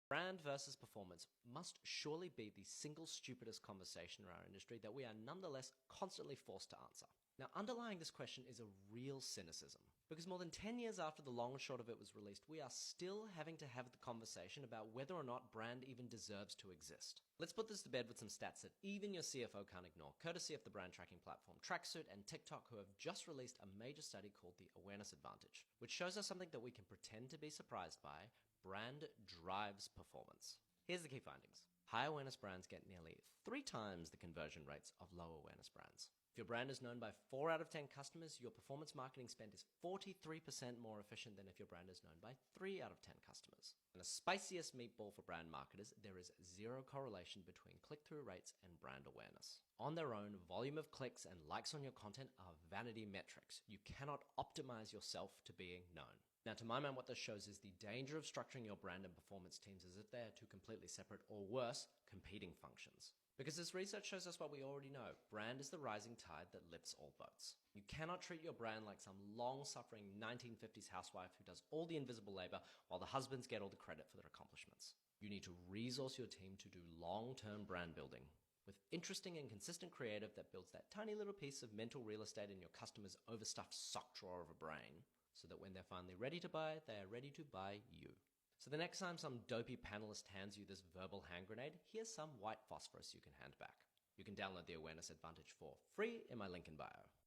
Brand versus performance must surely be the single stupidest conversation in our industry that we are nonetheless constantly forced to answer. Now, underlying this question is a real cynicism, because more than 10 years after the long and short of it was released, we are still having to have the conversation about whether or not brand even deserves to exist. Let's put this to bed with some stats that even your CFO can't ignore, courtesy of the brand tracking platform Tracksuit and TikTok, who have just released a major study called the Awareness Advantage, which shows us something that we can pretend to be surprised by: brand drives performance. Here's the key findings. High awareness brands get nearly 3 times the conversion rates of low awareness brands. If your brand is known by 4 out of 10 customers, your performance marketing spend is 43% more efficient than if your brand is known by 3 out of 10 customers. And the spiciest meatball for brand marketers, there is zero correlation between click-through rates and brand awareness. On their own, volume of clicks and likes on your content are vanity metrics. You cannot optimize yourself to being known. Now, to my mind, what this shows is the danger of structuring your brand and performance teams as if they are two completely separate, or worse, competing functions. Because this research shows us what we already know: brand is the rising tide that lifts all boats. You cannot treat your brand like some long-suffering 1950s housewife who does all the invisible labor while the husbands get all the credit for their accomplishments. You need to resource your team to do long-term brand building with interesting and consistent creative that builds that tiny little piece of mental real estate in your customer's overstuffed sock drawer of a brain, so that when they're finally ready to buy, they are ready to buy you. So the next time some dopey panelist hands you this verbal hand grenade, here's some white phosphorus you can hand back. You can download the Awareness Advantage for free in my link in bio.